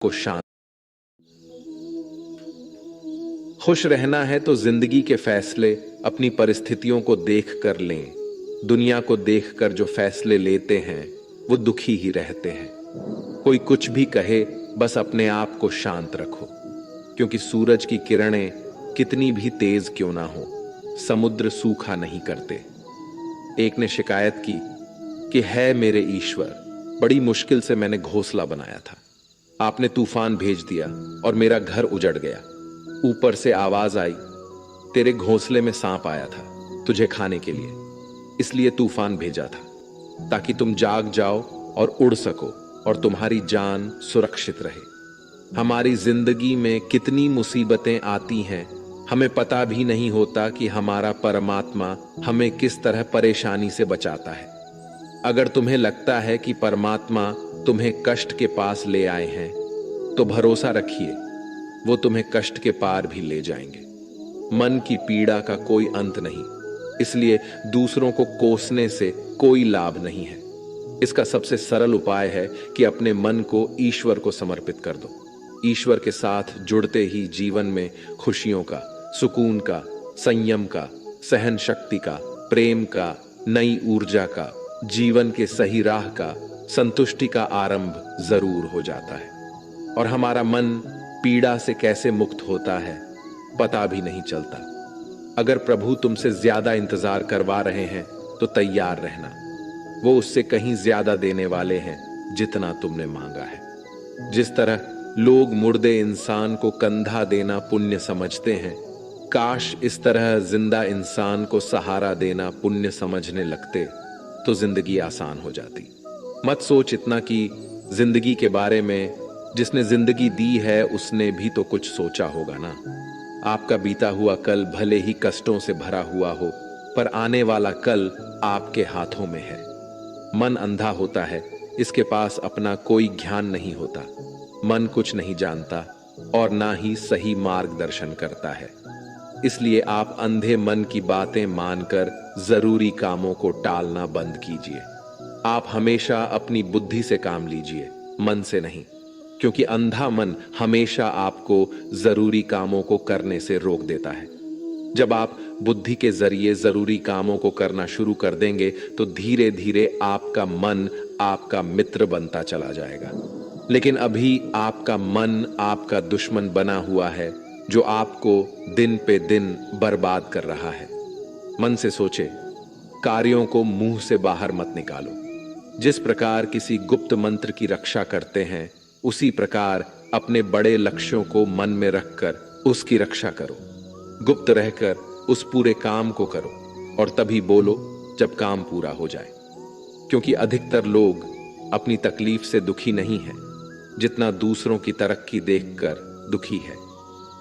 को शांत। खुश रहना है तो जिंदगी के फैसले अपनी परिस्थितियों को देख कर लें। दुनिया को देखकर जो फैसले लेते हैं वो दुखी ही रहते हैं। कोई कुछ भी कहे, बस अपने आप को शांत रखो, क्योंकि सूरज की किरणें कितनी भी तेज क्यों ना हो, समुद्र सूखा नहीं करते। एक ने शिकायत की कि है मेरे ईश्वर, बड़ी मुश्किल से मैंने घोंसला बनाया था, आपने तूफान भेज दिया और मेरा घर उजड़ गया। ऊपर से आवाज आई, तेरे घोंसले में सांप आया था तुझे खाने के लिए, इसलिए तूफान भेजा था ताकि तुम जाग जाओ और उड़ सको और तुम्हारी जान सुरक्षित रहे। हमारी जिंदगी में कितनी मुसीबतें आती हैं, हमें पता भी नहीं होता कि हमारा परमात्मा हमें किस तरह परेशानी से बचाता है। अगर तुम्हें लगता है कि परमात्मा तुम्हें कष्ट के पास ले आए हैं, तो भरोसा रखिए वो तुम्हें कष्ट के पार भी ले जाएंगे। मन की पीड़ा का कोई अंत नहीं, इसलिए दूसरों को कोसने से कोई लाभ नहीं है। इसका सबसे सरल उपाय है कि अपने मन को ईश्वर को समर्पित कर दो। ईश्वर के साथ जुड़ते ही जीवन में खुशियों का, सुकून का, संयम का, सहन शक्ति का, प्रेम का, नई ऊर्जा का, जीवन के सही राह का, संतुष्टि का आरंभ जरूर हो जाता है। और हमारा मन पीड़ा से कैसे मुक्त होता है पता भी नहीं चलता। अगर प्रभु तुमसे ज्यादा इंतजार करवा रहे हैं तो तैयार रहना, वो उससे कहीं ज्यादा देने वाले हैं जितना तुमने मांगा है। जिस तरह लोग मुर्दे इंसान को कंधा देना पुण्य समझते हैं, काश इस तरह जिंदा इंसान को सहारा देना पुण्य समझने लगते तो जिंदगी आसान हो जाती। मत सोच इतना कि जिंदगी के बारे में, जिसने जिंदगी दी है उसने भी तो कुछ सोचा होगा ना। आपका बीता हुआ कल भले ही कष्टों से भरा हुआ हो, पर आने वाला कल आपके हाथों में है। मन अंधा होता है, इसके पास अपना कोई ज्ञान नहीं होता। मन कुछ नहीं जानता और ना ही सही मार्गदर्शन करता है। इसलिए आप अंधे मन की बातें मानकर जरूरी कामों को टालना बंद कीजिए। आप हमेशा अपनी बुद्धि से काम लीजिए, मन से नहीं, क्योंकि अंधा मन हमेशा आपको जरूरी कामों को करने से रोक देता है। जब आप बुद्धि के जरिए जरूरी कामों को करना शुरू कर देंगे तो धीरे धीरे आपका मन आपका मित्र बनता चला जाएगा। लेकिन अभी आपका मन आपका दुश्मन बना हुआ है, जो आपको दिन पे दिन बर्बाद कर रहा है। मन से सोचे, कार्यों को मुंह से बाहर मत निकालो। जिस प्रकार किसी गुप्त मंत्र की रक्षा करते हैं, उसी प्रकार अपने बड़े लक्ष्यों को मन में रखकर उसकी रक्षा करो। गुप्त रहकर उस पूरे काम को करो और तभी बोलो जब काम पूरा हो जाए। क्योंकि अधिकतर लोग अपनी तकलीफ से दुखी नहीं है जितना दूसरों की तरक्की देखकर दुखी है।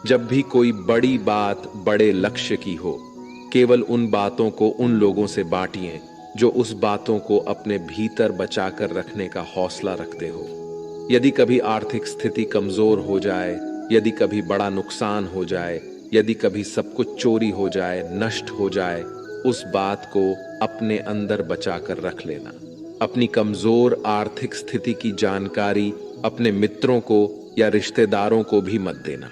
जब भी कोई बड़ी बात बड़े लक्ष्य की हो, केवल उन बातों को उन लोगों से बांटिए जो उस बातों को अपने भीतर बचाकर रखने का हौसला रखते हो। यदि कभी आर्थिक स्थिति कमजोर हो जाए, यदि कभी बड़ा नुकसान हो जाए, यदि कभी सब कुछ चोरी हो जाए, नष्ट हो जाए, उस बात को अपने अंदर बचाकर रख लेना। अपनी कमजोर आर्थिक स्थिति की जानकारी अपने मित्रों को या रिश्तेदारों को भी मत देना।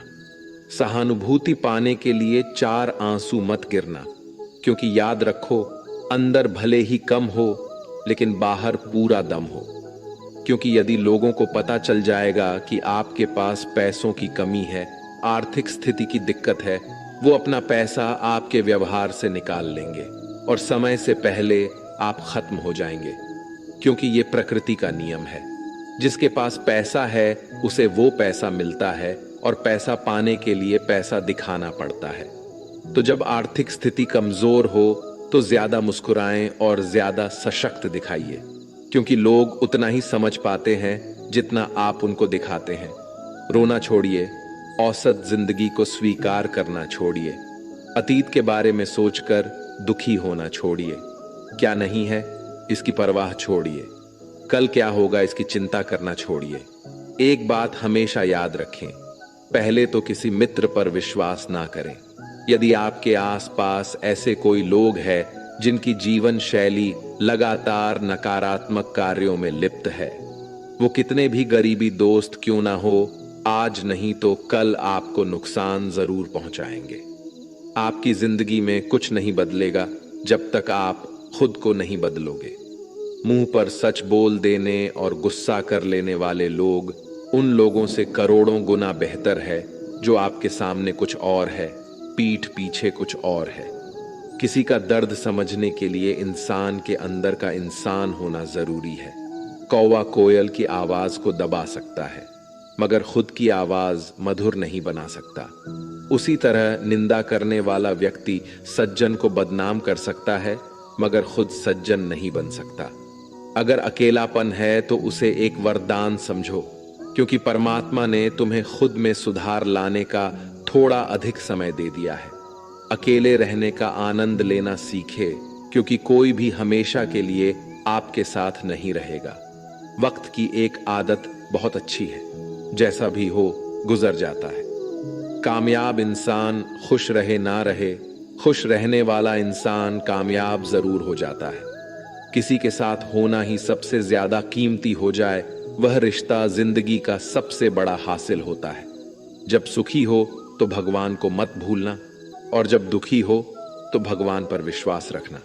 सहानुभूति पाने के लिए 4 आंसू मत गिरना, क्योंकि याद रखो, अंदर भले ही कम हो लेकिन बाहर पूरा दम हो। क्योंकि यदि लोगों को पता चल जाएगा कि आपके पास पैसों की कमी है, आर्थिक स्थिति की दिक्कत है, वो अपना पैसा आपके व्यवहार से निकाल लेंगे और समय से पहले आप खत्म हो जाएंगे। क्योंकि ये प्रकृति का नियम है, जिसके पास पैसा है उसे वो पैसा मिलता है और पैसा पाने के लिए पैसा दिखाना पड़ता है। तो जब आर्थिक स्थिति कमजोर हो तो ज्यादा मुस्कुराएं और ज्यादा सशक्त दिखाइए, क्योंकि लोग उतना ही समझ पाते हैं जितना आप उनको दिखाते हैं। रोना छोड़िए, औसत जिंदगी को स्वीकार करना छोड़िए, अतीत के बारे में सोचकर दुखी होना छोड़िए। क्या नहीं है इसकी परवाह छोड़िए, कल क्या होगा इसकी चिंता करना छोड़िए। एक बात हमेशा याद रखें, पहले तो किसी मित्र पर विश्वास ना करें। यदि आपके आसपास ऐसे कोई लोग हैं जिनकी जीवन शैली लगातार नकारात्मक कार्यों में लिप्त है, वो कितने भी गरीबी दोस्त क्यों ना हो, आज नहीं तो कल आपको नुकसान जरूर पहुंचाएंगे। आपकी जिंदगी में कुछ नहीं बदलेगा जब तक आप खुद को नहीं बदलोगे। मुंह पर सच बोल देने और गुस्सा कर लेने वाले लोग उन लोगों से करोड़ों गुना बेहतर है जो आपके सामने कुछ और है, पीठ पीछे कुछ और है। किसी का दर्द समझने के लिए इंसान के अंदर का इंसान होना जरूरी है। कौवा कोयल की आवाज को दबा सकता है, मगर खुद की आवाज मधुर नहीं बना सकता। उसी तरह निंदा करने वाला व्यक्ति सज्जन को बदनाम कर सकता है, मगर खुद सज्जन नहीं बन सकता। अगर अकेलापन है तो उसे एक वरदान समझो, क्योंकि परमात्मा ने तुम्हें खुद में सुधार लाने का थोड़ा अधिक समय दे दिया है। अकेले रहने का आनंद लेना सीखे, क्योंकि कोई भी हमेशा के लिए आपके साथ नहीं रहेगा। वक्त की एक आदत बहुत अच्छी है, जैसा भी हो गुजर जाता है। कामयाब इंसान खुश रहे ना रहे, खुश रहने वाला इंसान कामयाब जरूर हो जाता है। किसी के साथ होना ही सबसे ज्यादा कीमती हो जाए, वह रिश्ता जिंदगी का सबसे बड़ा हासिल होता है। जब सुखी हो तो भगवान को मत भूलना, और जब दुखी हो तो भगवान पर विश्वास रखना।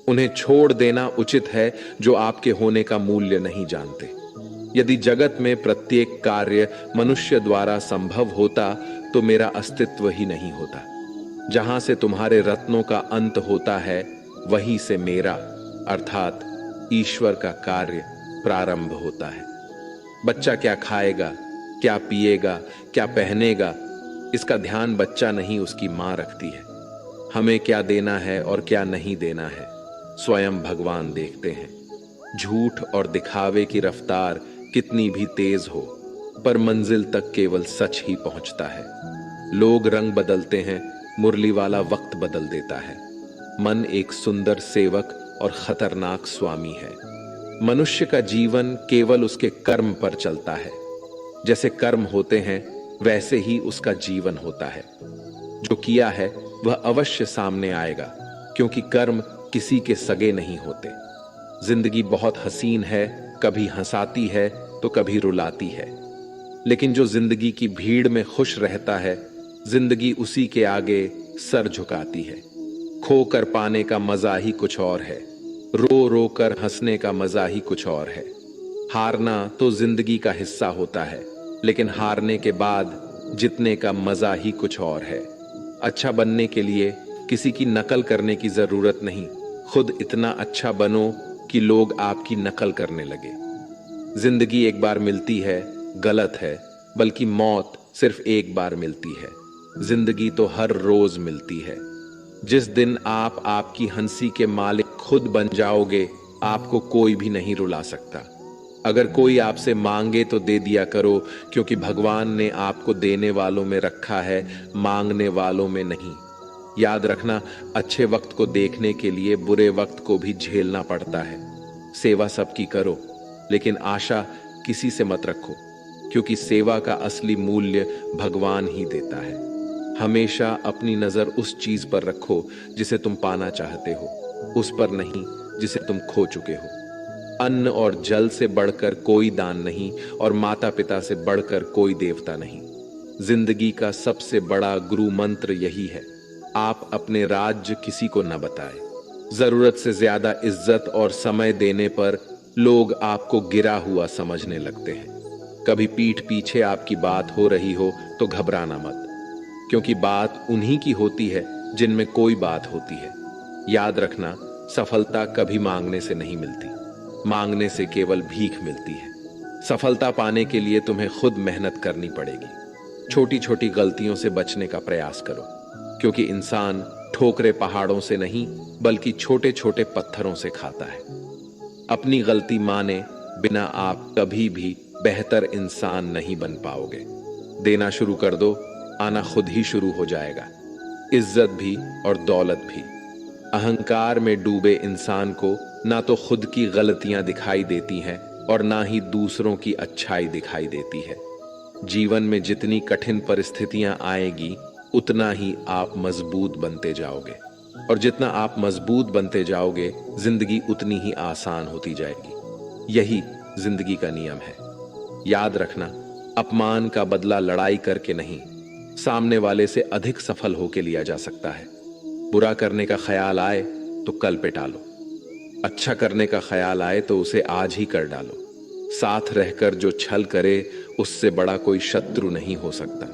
उन्हें छोड़ देना उचित है जो आपके होने का मूल्य नहीं जानते। यदि जगत में प्रत्येक कार्य मनुष्य द्वारा संभव होता तो मेरा अस्तित्व ही नहीं होता। जहां से तुम्हारे रत्नों का अंत होता है, वहीं से मेरा अर्थात ईश्वर का कार्य प्रारंभ होता है। बच्चा क्या खाएगा, क्या पिएगा, क्या पहनेगा, इसका ध्यान बच्चा नहीं उसकी मां रखती है। हमें क्या देना है और क्या नहीं देना है, स्वयं भगवान देखते हैं। झूठ और दिखावे की रफ्तार कितनी भी तेज हो, पर मंजिल तक केवल सच ही पहुंचता है। लोग रंग बदलते हैं, मुरली वाला वक्त बदल देता है। मन एक सुंदर सेवक और खतरनाक स्वामी है। मनुष्य का जीवन केवल उसके कर्म पर चलता है। जैसे कर्म होते हैं वैसे ही उसका जीवन होता है। जो किया है वह अवश्य सामने आएगा, क्योंकि कर्म किसी के सगे नहीं होते। जिंदगी बहुत हसीन है, कभी हंसाती है तो कभी रुलाती है, लेकिन जो जिंदगी की भीड़ में खुश रहता है, जिंदगी उसी के आगे सर झुकाती है। खोकर पाने का मजा ही कुछ और है, रो रो कर हंसने का मजा ही कुछ और है। हारना तो जिंदगी का हिस्सा होता है, लेकिन हारने के बाद जीतने का मजा ही कुछ और है। अच्छा बनने के लिए किसी की नकल करने की जरूरत नहीं, खुद इतना अच्छा बनो कि लोग आपकी नकल करने लगे। जिंदगी एक बार मिलती है गलत है, बल्कि मौत सिर्फ एक बार मिलती है। जिंदगी तो हर रोज मिलती है। जिस दिन आप आपकी हंसी के मालिक खुद बन जाओगे, आपको कोई भी नहीं रुला सकता। अगर कोई आपसे मांगे तो दे दिया करो, क्योंकि भगवान ने आपको देने वालों में रखा है, मांगने वालों में नहीं। याद रखना, अच्छे वक्त को देखने के लिए बुरे वक्त को भी झेलना पड़ता है। सेवा सबकी करो, लेकिन आशा किसी से मत रखो, क्योंकि सेवा का असली मूल्य भगवान ही देता है। हमेशा अपनी नजर उस चीज पर रखो जिसे तुम पाना चाहते हो, उस पर नहीं जिसे तुम खो चुके हो। अन्न और जल से बढ़कर कोई दान नहीं, और माता पिता से बढ़कर कोई देवता नहीं। जिंदगी का सबसे बड़ा गुरु मंत्र यही है, आप अपने राज्य किसी को न बताएं। जरूरत से ज्यादा इज्जत और समय देने पर लोग आपको गिरा हुआ समझने लगते हैं। कभी पीठ पीछे आपकी बात हो रही हो तो घबराना मत, क्योंकि बात उन्हीं की होती है जिनमें कोई बात होती है। याद रखना, सफलता कभी मांगने से नहीं मिलती, मांगने से केवल भीख मिलती है। सफलता पाने के लिए तुम्हें खुद मेहनत करनी पड़ेगी। छोटी छोटी गलतियों से बचने का प्रयास करो, क्योंकि इंसान ठोकरे पहाड़ों से नहीं बल्कि छोटे छोटे पत्थरों से खाता है। अपनी गलती माने बिना आप कभी भी बेहतर इंसान नहीं बन पाओगे। देना शुरू कर दो, आना खुद ही शुरू हो जाएगा, इज्जत भी और दौलत भी। अहंकार में डूबे इंसान को ना तो खुद की गलतियां दिखाई देती हैं और ना ही दूसरों की अच्छाई दिखाई देती है। जीवन में जितनी कठिन परिस्थितियां आएगी, उतना ही आप मजबूत बनते जाओगे, और जितना आप मजबूत बनते जाओगे, जिंदगी उतनी ही आसान होती जाएगी। यही जिंदगी का नियम है। याद रखना, अपमान का बदला लड़ाई करके नहीं, सामने वाले से अधिक सफल होके लिया जा सकता है। बुरा करने का ख्याल आए तो कल पे टालो, अच्छा करने का ख्याल आए तो उसे आज ही कर डालो। साथ रहकर जो छल करे उससे बड़ा कोई शत्रु नहीं हो सकता,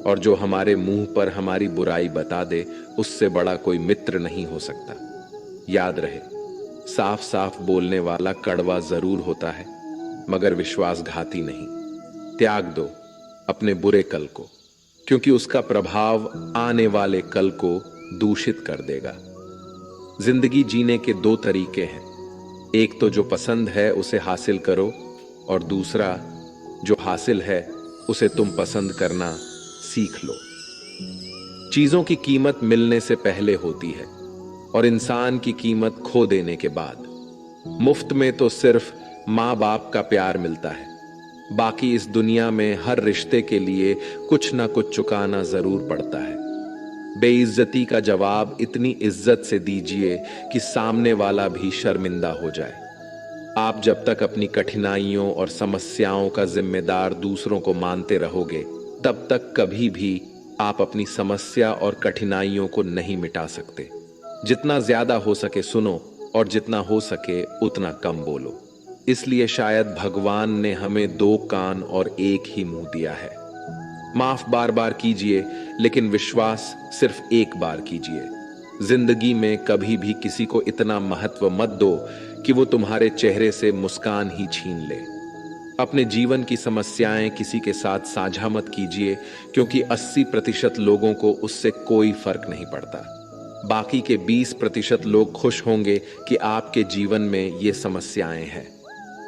और जो हमारे मुंह पर हमारी बुराई बता दे उससे बड़ा कोई मित्र नहीं हो सकता। याद रहे, साफ साफ बोलने वाला कड़वा जरूर होता है मगर विश्वासघाती नहीं। त्याग दो अपने बुरे कल को, क्योंकि उसका प्रभाव आने वाले कल को दूषित कर देगा। जिंदगी जीने के दो तरीके हैं, एक तो जो पसंद है उसे हासिल करो, और दूसरा जो हासिल है उसे तुम पसंद करना सीख लो। चीजों की कीमत मिलने से पहले होती है और इंसान की कीमत खो देने के बाद। मुफ्त में तो सिर्फ माँ बाप का प्यार मिलता है, बाकी इस दुनिया में हर रिश्ते के लिए कुछ ना कुछ चुकाना जरूर पड़ता है। बेइज्जती का जवाब इतनी इज्जत से दीजिए कि सामने वाला भी शर्मिंदा हो जाए। आप जब तक अपनी कठिनाइयों और समस्याओं का जिम्मेदार दूसरों को मानते रहोगे, तब तक कभी भी आप अपनी समस्या और कठिनाइयों को नहीं मिटा सकते। जितना ज्यादा हो सके सुनो, और जितना हो सके उतना कम बोलो। इसलिए शायद भगवान ने हमें दो कान और एक ही मुंह दिया है। माफ बार बार कीजिए, लेकिन विश्वास सिर्फ एक बार कीजिए। जिंदगी में कभी भी किसी को इतना महत्व मत दो कि वो तुम्हारे चेहरे से मुस्कान ही छीन ले। अपने जीवन की समस्याएं किसी के साथ साझा मत कीजिए, क्योंकि 80% लोगों को उससे कोई फर्क नहीं पड़ता। बाकी के 20% लोग खुश होंगे कि आपके जीवन में ये समस्याएं हैं।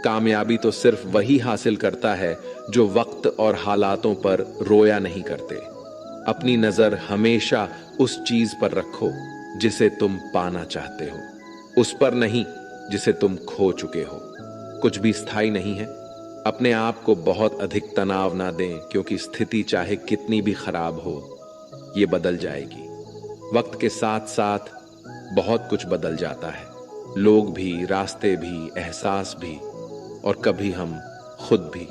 कामयाबी तो सिर्फ वही हासिल करता है जो वक्त और हालातों पर रोया नहीं करते। अपनी नजर हमेशा उस चीज पर रखो जिसे तुम पाना चाहते हो, उस पर नहीं जिसे तुम खो चुके हो। कुछ भी स्थायी नहीं है। अपने आप को बहुत अधिक तनाव ना दें, क्योंकि स्थिति चाहे कितनी भी खराब हो, ये बदल जाएगी। वक्त के साथ साथ बहुत कुछ बदल जाता है, लोग भी, रास्ते भी, एहसास भी, और कभी हम खुद भी।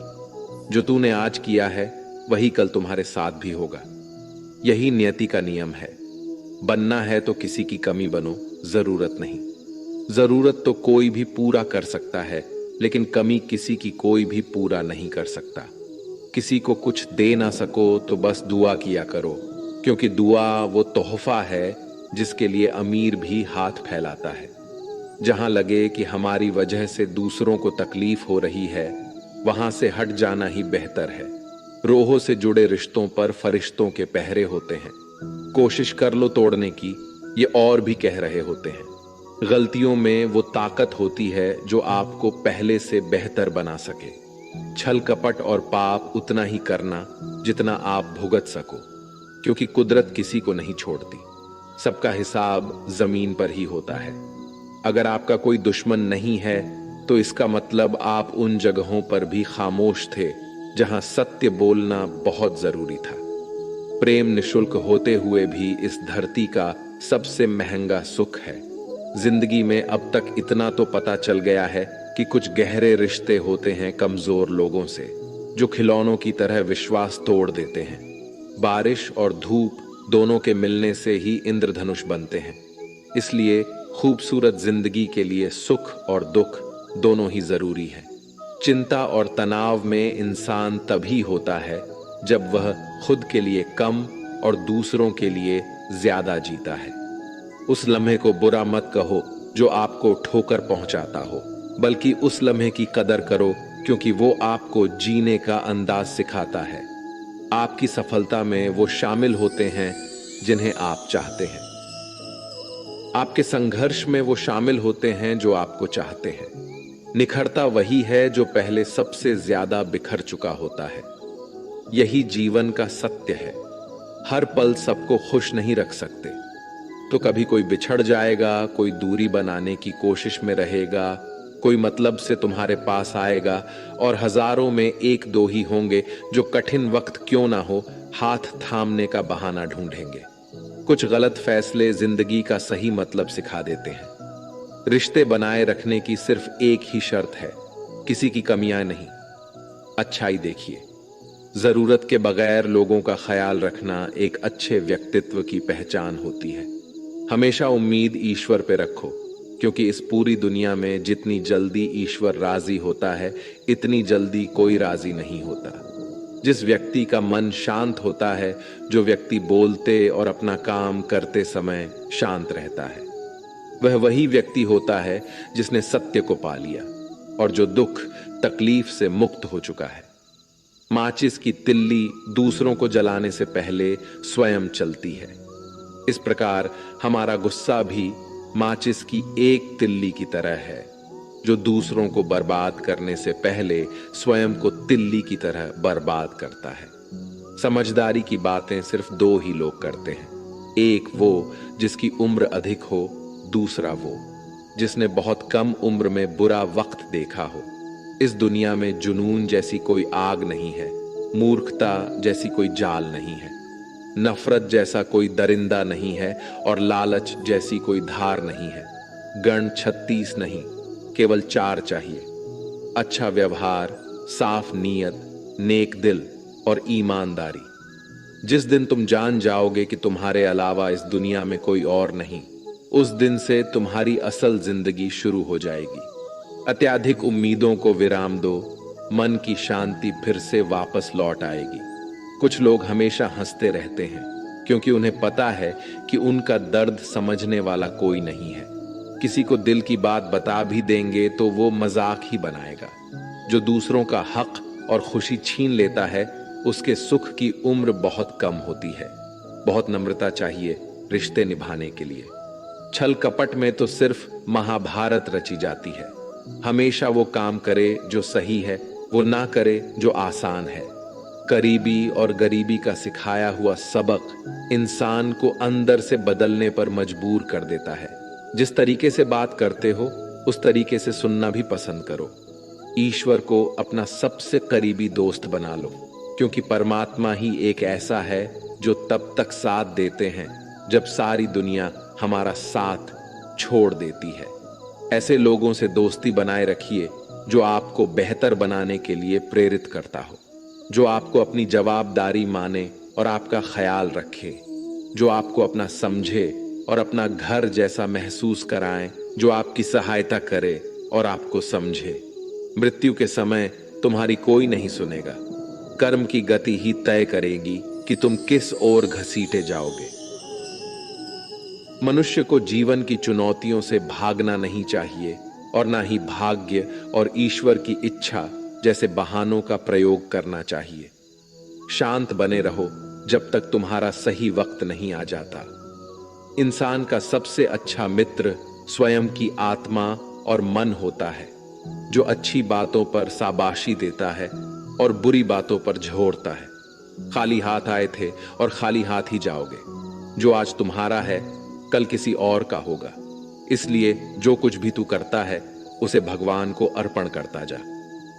जो तूने आज किया है वही कल तुम्हारे साथ भी होगा। यही नियति का नियम है। बनना है तो किसी की कमी बनो, जरूरत नहीं। जरूरत तो कोई भी पूरा कर सकता है, लेकिन कमी किसी की कोई भी पूरा नहीं कर सकता। किसी को कुछ दे ना सको तो बस दुआ किया करो, क्योंकि दुआ वो तोहफा है जिसके लिए अमीर भी हाथ फैलाता है। जहां लगे कि हमारी वजह से दूसरों को तकलीफ हो रही है, वहां से हट जाना ही बेहतर है। रोहों से जुड़े रिश्तों पर फरिश्तों के पहरे होते हैं। कोशिश कर लो तोड़ने की, ये और भी कह रहे होते हैं। गलतियों में वो ताकत होती है जो आपको पहले से बेहतर बना सके। छल कपट और पाप उतना ही करना जितना आप भुगत सको, क्योंकि कुदरत किसी को नहीं छोड़ती। सबका हिसाब जमीन पर ही होता है। अगर आपका कोई दुश्मन नहीं है तो इसका मतलब आप उन जगहों पर भी खामोश थे जहां सत्य बोलना बहुत जरूरी था। प्रेम निशुल्क होते हुए भी इस धरती का सबसे महंगा सुख है। जिंदगी में अब तक इतना तो पता चल गया है कि कुछ गहरे रिश्ते होते हैं कमजोर लोगों से, जो खिलौनों की तरह विश्वास तोड़ देते हैं। बारिश और धूप दोनों के मिलने से ही इंद्रधनुष बनते हैं। इसलिए खूबसूरत जिंदगी के लिए सुख और दुख दोनों ही जरूरी है। चिंता और तनाव में इंसान तभी होता है जब वह खुद के लिए कम और दूसरों के लिए ज्यादा जीता है। उस लम्हे को बुरा मत कहो जो आपको ठोकर पहुंचाता हो, बल्कि उस लम्हे की कदर करो, क्योंकि वो आपको जीने का अंदाज सिखाता है। आपकी सफलता में वो शामिल होते हैं जिन्हें आप चाहते हैं। आपके संघर्ष में वो शामिल होते हैं जो आपको चाहते हैं। निखरता वही है जो पहले सबसे ज्यादा बिखर चुका होता है। यही जीवन का सत्य है। हर पल सबको खुश नहीं रख सकते, तो कभी कोई बिछड़ जाएगा, कोई दूरी बनाने की कोशिश में रहेगा, कोई मतलब से तुम्हारे पास आएगा, और हजारों में एक दो ही होंगे जो कठिन वक्त क्यों ना हो हाथ थामने का बहाना ढूंढेंगे। कुछ गलत फैसले जिंदगी का सही मतलब सिखा देते हैं। रिश्ते बनाए रखने की सिर्फ एक ही शर्त है, किसी की कमियां नहीं। अच्छाई देखिए। जरूरत के बगैर लोगों का ख्याल रखना एक अच्छे व्यक्तित्व की पहचान होती है। हमेशा उम्मीद ईश्वर पे रखो, क्योंकि इस पूरी दुनिया में जितनी जल्दी ईश्वर राजी होता है, इतनी जल्दी कोई राजी नहीं होता। जिस व्यक्ति का मन शांत होता है, जो व्यक्ति बोलते और अपना काम करते समय शांत रहता है, वह वही व्यक्ति होता है जिसने सत्य को पा लिया और जो दुख तकलीफ से मुक्त हो चुका है। माचिस की तिल्ली दूसरों को जलाने से पहले स्वयं चलती है। इस प्रकार हमारा गुस्सा भी माचिस की एक तिल्ली की तरह है, जो दूसरों को बर्बाद करने से पहले स्वयं को तिल्ली की तरह बर्बाद करता है। समझदारी की बातें सिर्फ दो ही लोग करते हैं, एक वो जिसकी उम्र अधिक हो, दूसरा वो जिसने बहुत कम उम्र में बुरा वक्त देखा हो। इस दुनिया में जुनून जैसी कोई आग नहीं है, मूर्खता जैसी कोई जाल नहीं है, नफरत जैसा कोई दरिंदा नहीं है और लालच जैसी कोई धार नहीं है। गण 36 नहीं, केवल 4 चाहिए: अच्छा व्यवहार, साफ नीयत, नेक दिल और ईमानदारी। जिस दिन तुम जान जाओगे कि तुम्हारे अलावा इस दुनिया में कोई और नहीं, उस दिन से तुम्हारी असल जिंदगी शुरू हो जाएगी। अत्याधिक उम्मीदों को विराम दो, मन की शांति फिर से वापस लौट आएगी। कुछ लोग हमेशा हंसते रहते हैं, क्योंकि उन्हें पता है कि उनका दर्द समझने वाला कोई नहीं है। किसी को दिल की बात बता भी देंगे तो वो मजाक ही बनाएगा। जो दूसरों का हक और खुशी छीन लेता है, उसके सुख की उम्र बहुत कम होती है। बहुत नम्रता चाहिए रिश्ते निभाने के लिए। छल कपट में तो सिर्फ महाभारत रची जाती है। हमेशा वो काम करे जो सही है, वो ना करे जो आसान है। करीबी और गरीबी का सिखाया हुआ सबक इंसान को अंदर से बदलने पर मजबूर कर देता है। जिस तरीके से बात करते हो, उस तरीके से सुनना भी पसंद करो। ईश्वर को अपना सबसे करीबी दोस्त बना लो, क्योंकि परमात्मा ही एक ऐसा है जो तब तक साथ देते हैं जब सारी दुनिया हमारा साथ छोड़ देती है। ऐसे लोगों से दोस्ती बनाए रखिए जो आपको बेहतर बनाने के लिए प्रेरित करता हो, जो आपको अपनी जवाबदारी माने और आपका ख्याल रखे, जो आपको अपना समझे और अपना घर जैसा महसूस कराए, जो आपकी सहायता करे और आपको समझे। मृत्यु के समय तुम्हारी कोई नहीं सुनेगा। कर्म की गति ही तय करेगी कि तुम किस ओर घसीटे जाओगे। मनुष्य को जीवन की चुनौतियों से भागना नहीं चाहिए और ना ही भाग्य और ईश्वर की इच्छा जैसे बहानों का प्रयोग करना चाहिए। शांत बने रहो जब तक तुम्हारा सही वक्त नहीं आ जाता। इंसान का सबसे अच्छा मित्र स्वयं की आत्मा और मन होता है, जो अच्छी बातों पर शाबाशी देता है और बुरी बातों पर झोरता है। खाली हाथ आए थे और खाली हाथ ही जाओगे। जो आज तुम्हारा है, कल किसी और का होगा। इसलिए जो कुछ भी तू करता है, उसे भगवान को अर्पण करता जा।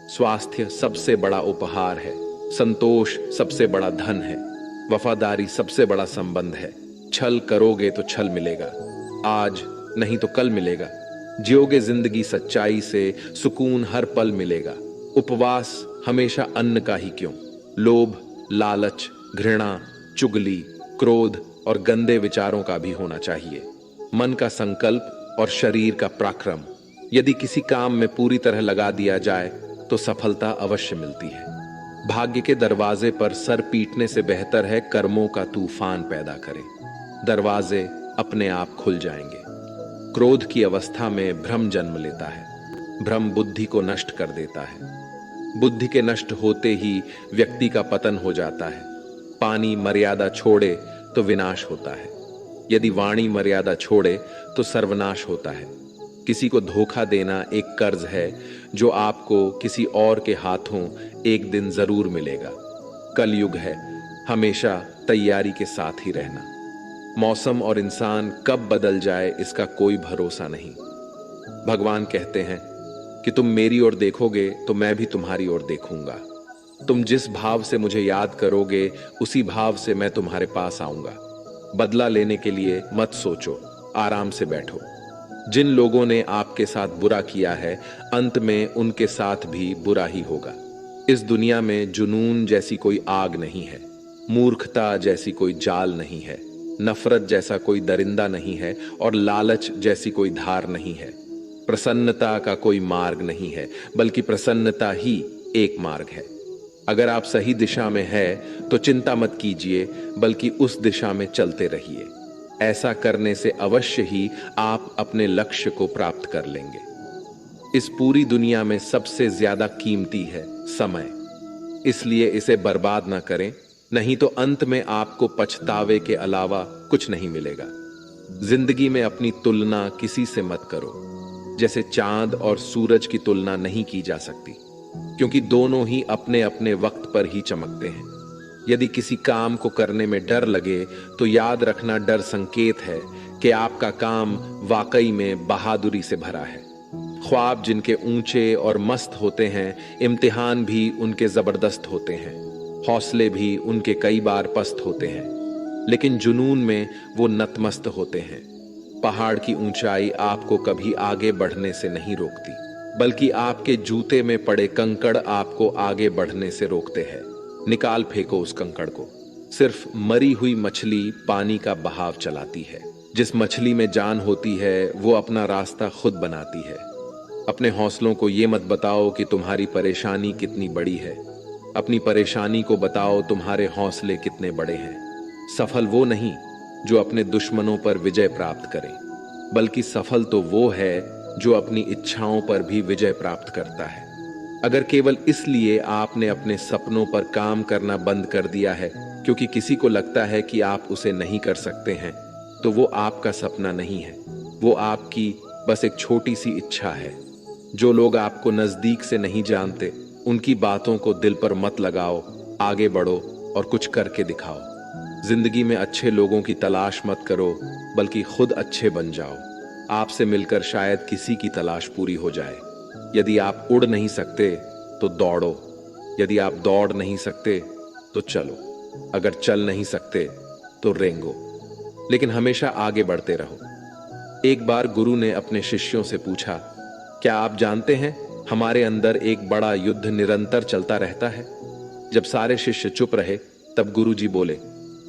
स्वास्थ्य सबसे बड़ा उपहार है, संतोष सबसे बड़ा धन है, वफादारी सबसे बड़ा संबंध है। छल करोगे तो छल मिलेगा, आज नहीं तो कल मिलेगा। जियोगे जिंदगी सच्चाई से, सुकून हर पल मिलेगा। उपवास हमेशा अन्न का ही क्यों, लोभ, लालच, घृणा, चुगली, क्रोध और गंदे विचारों का भी होना चाहिए। मन का संकल्प और शरीर का पराक्रम यदि किसी काम में पूरी तरह लगा दिया जाए तो सफलता अवश्य मिलती है। भाग्य के दरवाजे पर सर पीटने से बेहतर है कर्मों का तूफान पैदा करें। दरवाजे अपने आप खुल जाएंगे। क्रोध की अवस्था में भ्रम जन्म लेता है। भ्रम बुद्धि को नष्ट कर देता है। बुद्धि के नष्ट होते ही व्यक्ति का पतन हो जाता है। पानी मर्यादा छोड़े तो विनाश होता है, यदि वाणी मर्यादा छोड़े तो सर्वनाश होता है। किसी को धोखा देना एक कर्ज है जो आपको किसी और के हाथों एक दिन जरूर मिलेगा। कलयुग है, हमेशा तैयारी के साथ ही रहना। मौसम और इंसान कब बदल जाए इसका कोई भरोसा नहीं। भगवान कहते हैं कि तुम मेरी ओर देखोगे तो मैं भी तुम्हारी ओर देखूंगा। तुम जिस भाव से मुझे याद करोगे, उसी भाव से मैं तुम्हारे पास आऊंगा। बदला लेने के लिए मत सोचो, आराम से बैठो। जिन लोगों ने आपके साथ बुरा किया है, अंत में उनके साथ भी बुरा ही होगा। इस दुनिया में जुनून जैसी कोई आग नहीं है, मूर्खता जैसी कोई जाल नहीं है, नफरत जैसा कोई दरिंदा नहीं है और लालच जैसी कोई धार नहीं है। प्रसन्नता का कोई मार्ग नहीं है, बल्कि प्रसन्नता ही एक मार्ग है। अगर आप सही दिशा में है तो चिंता मत कीजिए, बल्कि उस दिशा में चलते रहिए। ऐसा करने से अवश्य ही आप अपने लक्ष्य को प्राप्त कर लेंगे। इस पूरी दुनिया में सबसे ज्यादा कीमती है समय, इसलिए इसे बर्बाद ना करें, नहीं तो अंत में आपको पछतावे के अलावा कुछ नहीं मिलेगा। जिंदगी में अपनी तुलना किसी से मत करो, जैसे चांद और सूरज की तुलना नहीं की जा सकती, क्योंकि दोनों ही अपने अपने वक्त पर ही चमकते हैं। यदि किसी काम को करने में डर लगे तो याद रखना, डर संकेत है कि आपका काम वाकई में बहादुरी से भरा है। ख्वाब जिनके ऊंचे और मस्त होते हैं, इम्तिहान भी उनके जबरदस्त होते हैं, हौसले भी उनके कई बार पस्त होते हैं, लेकिन जुनून में वो नतमस्त होते हैं। पहाड़ की ऊंचाई आपको कभी आगे बढ़ने से नहीं रोकती, बल्कि आपके जूते में पड़े कंकड़ आपको आगे बढ़ने से रोकते हैं। निकाल फेंको उस कंकड़ को। सिर्फ मरी हुई मछली पानी का बहाव चलाती है। जिस मछली में जान होती है वो अपना रास्ता खुद बनाती है। अपने हौसलों को ये मत बताओ कि तुम्हारी परेशानी कितनी बड़ी है, अपनी परेशानी को बताओ तुम्हारे हौसले कितने बड़े हैं। सफल वो नहीं जो अपने दुश्मनों पर विजय प्राप्त करे, बल्कि सफल तो वो है जो अपनी इच्छाओं पर भी विजय प्राप्त करता है। अगर केवल इसलिए आपने अपने सपनों पर काम करना बंद कर दिया है क्योंकि किसी को लगता है कि आप उसे नहीं कर सकते हैं, तो वो आपका सपना नहीं है, वो आपकी बस एक छोटी सी इच्छा है। जो लोग आपको नजदीक से नहीं जानते, उनकी बातों को दिल पर मत लगाओ, आगे बढ़ो और कुछ करके दिखाओ। जिंदगी में अच्छे लोगों की तलाश मत करो, बल्कि खुद अच्छे बन जाओ। आपसे मिलकर शायद किसी की तलाश पूरी हो जाए। यदि आप उड़ नहीं सकते तो दौड़ो, यदि आप दौड़ नहीं सकते तो चलो, अगर चल नहीं सकते तो रेंगो, लेकिन हमेशा आगे बढ़ते रहो। एक बार गुरु ने अपने शिष्यों से पूछा, क्या आप जानते हैं हमारे अंदर एक बड़ा युद्ध निरंतर चलता रहता है? जब सारे शिष्य चुप रहे तब गुरुजी बोले,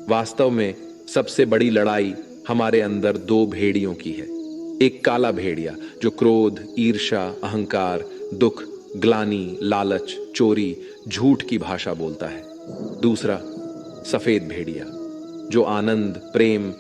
वास्तव में सबसे बड़ी लड़ाई हमारे अंदर दो भेड़ियों की है। एक काला भेड़िया जो क्रोध, ईर्ष्या, अहंकार, दुख, ग्लानि, लालच, चोरी, झूठ की भाषा बोलता है। दूसरा सफेद भेड़िया जो आनंद, प्रेम,